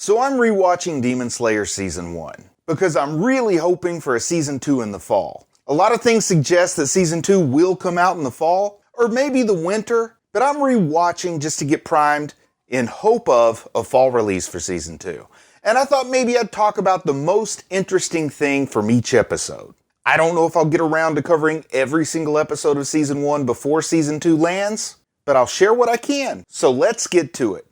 So I'm rewatching DemonSlayer Season 1, because I'm really hoping for a Season 2 in the fall. A lot of things suggest that Season 2 will come out in the fall, or maybe the winter, but I'm rewatching just to get primed in hope of a fall release for Season 2. And I thought maybe I'd talk about the most interesting thing from each episode. I don't know if I'll get around to covering every single episode of Season 1 before Season 2 lands, but I'll share what I can. So let's get to it.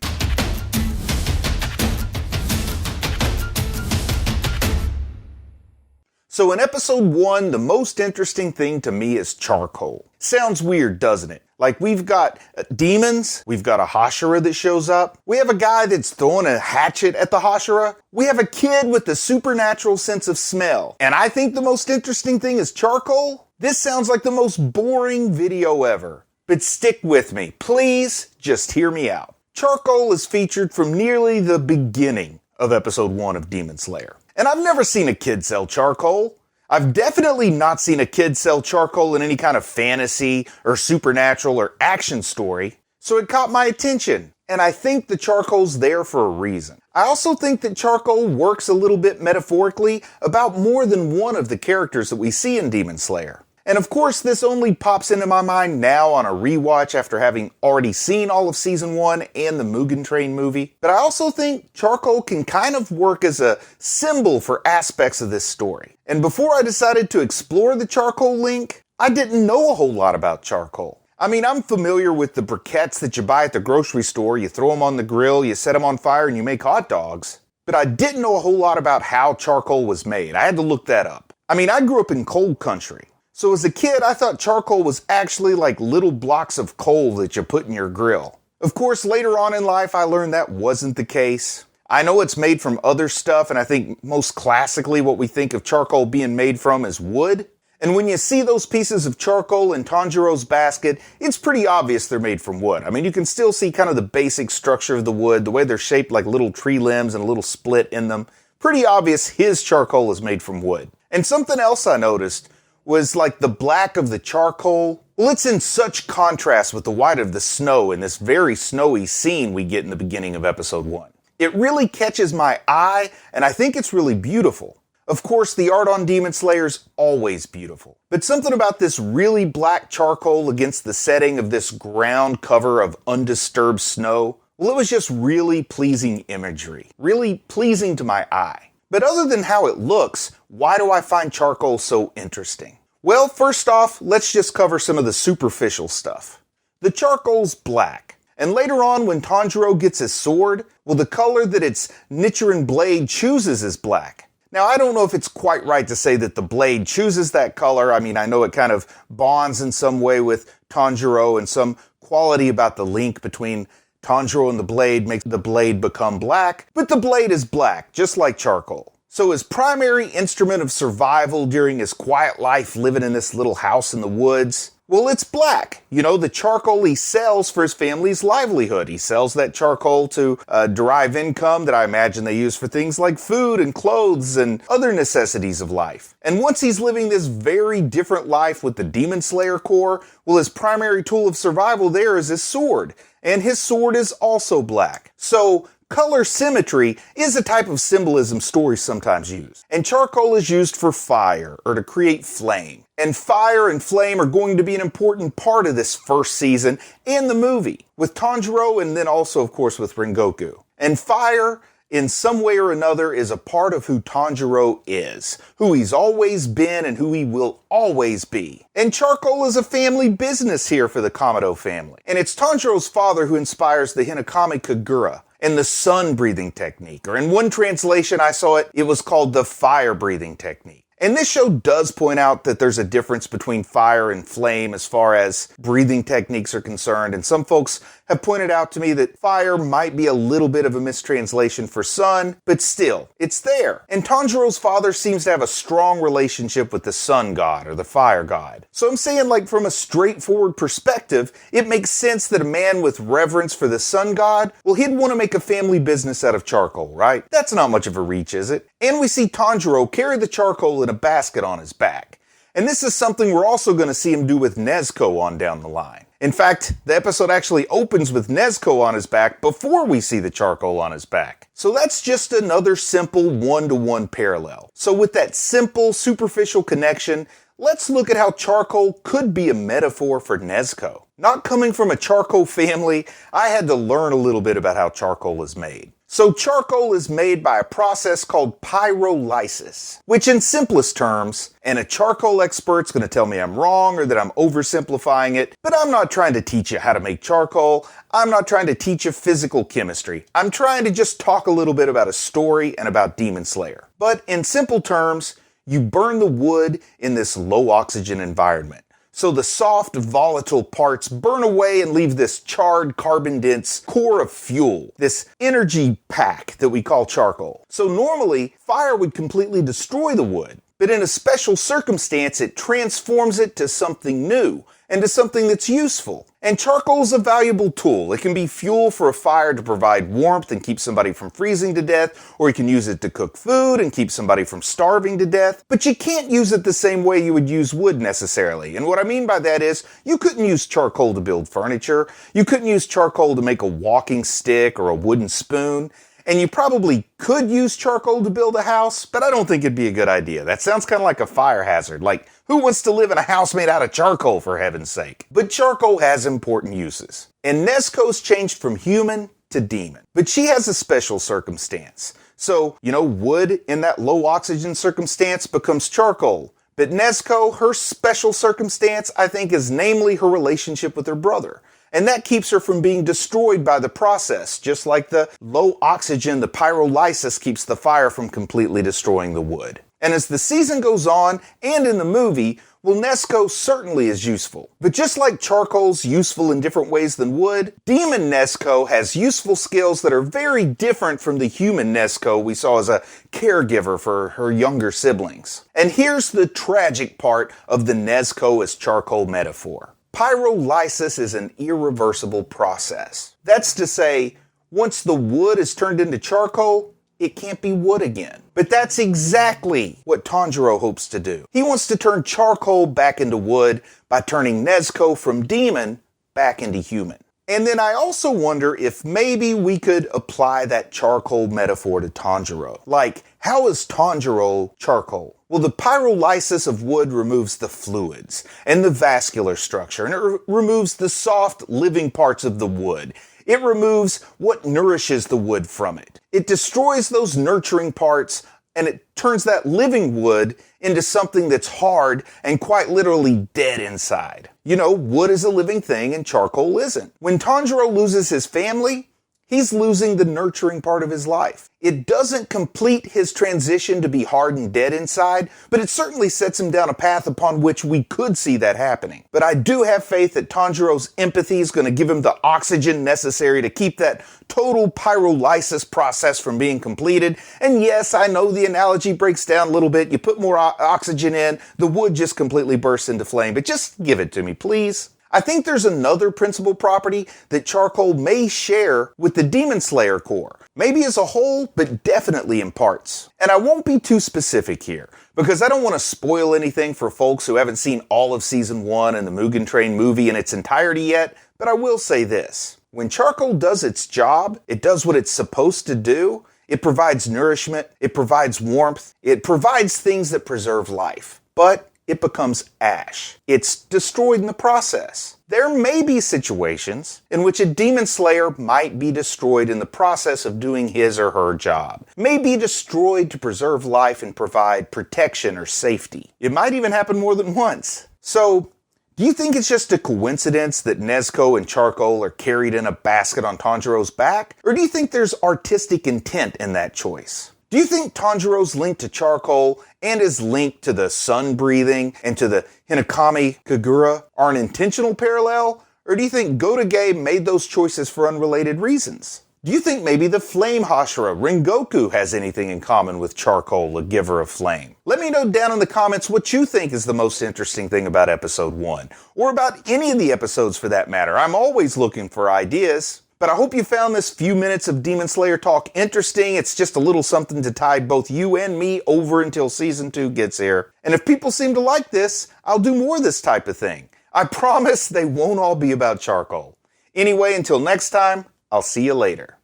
So in episode 1, the most interesting thing to me is charcoal. Sounds weird, doesn't it? Like we've got demons, we've got a Hashira that shows up, we have a guy that's throwing a hatchet at the Hashira, we have a kid with a supernatural sense of smell. And I think the most interesting thing is charcoal. This sounds like the most boring video ever. But stick with me, please just hear me out. Charcoal is featured from nearly the beginning of episode 1 of DemonSlayer. And I've never seen a kid sell charcoal. I've definitely not seen a kid sell charcoal in any kind of fantasy or supernatural or action story. So it caught my attention. And I think the charcoal's there for a reason. I also think that charcoal works a little bit metaphorically about more than one of the characters that we see in DemonSlayer. And of course, this only pops into my mind now on a rewatch after having already seen all of Season 1 and the Mugen Train movie. But I also think charcoal can kind of work as a symbol for aspects of this story. And before I decided to explore the charcoal link, I didn't know a whole lot about charcoal. I mean, I'm familiar with the briquettes that you buy at the grocery store. You throw them on the grill, you set them on fire, and you make hot dogs. But I didn't know a whole lot about how charcoal was made. I had to look that up. I mean, I grew up in cold country. So as a kid, I thought charcoal was actually like little blocks of coal that you put in your grill. Of course, later on in life, I learned that wasn't the case. I know it's made from other stuff, and I think most classically what we think of charcoal being made from is wood. And when you see those pieces of charcoal in Tanjiro's basket, it's pretty obvious they're made from wood. I mean, you can still see kind of the basic structure of the wood, the way they're shaped like little tree limbs and a little split in them. Pretty obvious his charcoal is made from wood. And something else I noticed was like the black of the charcoal. Well, it's in such contrast with the white of the snow in this very snowy scene we get in the beginning of episode 1. It really catches my eye, and I think it's really beautiful. Of course, the art on DemonSlayer's always beautiful. But something about this really black charcoal against the setting of this ground cover of undisturbed snow, well, it was just really pleasing imagery. Really pleasing to my eye. But other than how it looks, why do I find charcoal so interesting? Well, first off, let's just cover some of the superficial stuff. The charcoal's black. And later on, when Tanjiro gets his sword, well, the color that its Nichiren blade chooses is black. Now, I don't know if it's quite right to say that the blade chooses that color. I mean, I know it kind of bonds in some way with Tanjiro, and some quality about the link between Tanjiro and the blade makes the blade become black, but the blade is black, just like charcoal. So his primary instrument of survival during his quiet life living in this little house in the woods, well, it's black. You know, the charcoal he sells for his family's livelihood. He sells that charcoal to derive income that I imagine they use for things like food and clothes and other necessities of life. And once he's living this very different life with the DemonSlayer core, well, his primary tool of survival there is his sword. And his sword is also black. So color symmetry is a type of symbolism stories sometimes use. And charcoal is used for fire, or to create flame. And fire and flame are going to be an important part of this first season and the movie, with Tanjiro and then also, of course, with Rengoku. And fire, in some way or another, is a part of who Tanjiro is, who he's always been and who he will always be. And charcoal is a family business here for the Kamado family. And it's Tanjiro's father who inspires the Hinokami Kagura and the sun breathing technique, or in one translation I saw it was called the fire breathing technique. And this show does point out that there's a difference between fire and flame as far as breathing techniques are concerned, and some folks have pointed out to me that fire might be a little bit of a mistranslation for sun, but still, it's there. And Tanjiro's father seems to have a strong relationship with the sun god, or the fire god. So I'm saying, like, from a straightforward perspective, it makes sense that a man with reverence for the sun god, well, he'd want to make a family business out of charcoal, right? That's not much of a reach, is it? And we see Tanjiro carry the charcoal in a basket on his back. And this is something we're also going to see him do with Nezuko on down the line. In fact, the episode actually opens with Nezuko on his back before we see the charcoal on his back. So that's just another simple one-to-one parallel. So with that simple, superficial connection, let's look at how charcoal could be a metaphor for Nezuko. Not coming from a charcoal family, I had to learn a little bit about how charcoal is made. So charcoal is made by a process called pyrolysis, which in simplest terms, and a charcoal expert's going to tell me I'm wrong or that I'm oversimplifying it, but I'm not trying to teach you how to make charcoal. I'm not trying to teach you physical chemistry. I'm trying to just talk a little bit about a story and about DemonSlayer. But in simple terms, you burn the wood in this low oxygen environment. So the soft, volatile parts burn away and leave this charred, carbon-dense core of fuel, this energy pack that we call charcoal. So normally, fire would completely destroy the wood, but in a special circumstance, it transforms it to something new and to something that's useful. And charcoal is a valuable tool. It can be fuel for a fire to provide warmth and keep somebody from freezing to death, or you can use it to cook food and keep somebody from starving to death. But you can't use it the same way you would use wood necessarily. And what I mean by that is, you couldn't use charcoal to build furniture. You couldn't use charcoal to make a walking stick or a wooden spoon. And you probably could use charcoal to build a house, but I don't think it'd be a good idea. That sounds kind of like a fire hazard. Like, who wants to live in a house made out of charcoal, for heaven's sake? But charcoal has important uses. And Nezuko's changed from human to demon. But she has a special circumstance. So, wood in that low oxygen circumstance becomes charcoal. But Nezuko, her special circumstance, I think, is namely her relationship with her brother. And that keeps her from being destroyed by the process, just like the low oxygen, the pyrolysis keeps the fire from completely destroying the wood. And as the season goes on, and in the movie, Nezuko certainly is useful. But just like charcoal's useful in different ways than wood, Demon Nezuko has useful skills that are very different from the human Nezuko we saw as a caregiver for her younger siblings. And here's the tragic part of the Nezuko as charcoal metaphor. Pyrolysis is an irreversible process. That's to say, once the wood is turned into charcoal, it can't be wood again. But that's exactly what Tanjiro hopes to do. He wants to turn charcoal back into wood by turning Nezuko from demon back into human. And then I also wonder if maybe we could apply that charcoal metaphor to Tanjiro. Like, how is Tanjiro charcoal? Well, the pyrolysis of wood removes the fluids and the vascular structure, and it removes the soft, living parts of the wood. It removes what nourishes the wood from it. It destroys those nurturing parts, and it turns that living wood into something that's hard and quite literally dead inside. Wood is a living thing and charcoal isn't. When Tanjiro loses his family, he's losing the nurturing part of his life. It doesn't complete his transition to be hard and dead inside, but it certainly sets him down a path upon which we could see that happening. But I do have faith that Tanjiro's empathy is going to give him the oxygen necessary to keep that total pyrolysis process from being completed. And yes, I know the analogy breaks down a little bit. You put more oxygen in, the wood just completely bursts into flame. But just give it to me, please. I think there's another principal property that charcoal may share with the DemonSlayer core. Maybe as a whole, but definitely in parts. And I won't be too specific here, because I don't want to spoil anything for folks who haven't seen all of Season 1 and the Mugen Train movie in its entirety yet, but I will say this. When charcoal does its job, it does what it's supposed to do. It provides nourishment, it provides warmth, it provides things that preserve life. But it becomes ash. It's destroyed in the process. There may be situations in which a DemonSlayer might be destroyed in the process of doing his or her job. May be destroyed to preserve life and provide protection or safety. It might even happen more than once. So, do you think it's just a coincidence that Nezuko and charcoal are carried in a basket on Tanjiro's back? Or do you think there's artistic intent in that choice? Do you think Tanjiro's link to charcoal and his link to the sun breathing and to the Hinokami Kagura are an intentional parallel? Or do you think Gotege made those choices for unrelated reasons? Do you think maybe the Flame Hashira, Rengoku, has anything in common with charcoal, a giver of flame? Let me know down in the comments what you think is the most interesting thing about episode 1, or about any of the episodes for that matter. I'm always looking for ideas. But I hope you found this few minutes of Demon Slayer talk interesting. It's just a little something to tide both you and me over until Season 2 gets here. And if people seem to like this, I'll do more of this type of thing. I promise they won't all be about charcoal. Anyway, until next time, I'll see you later.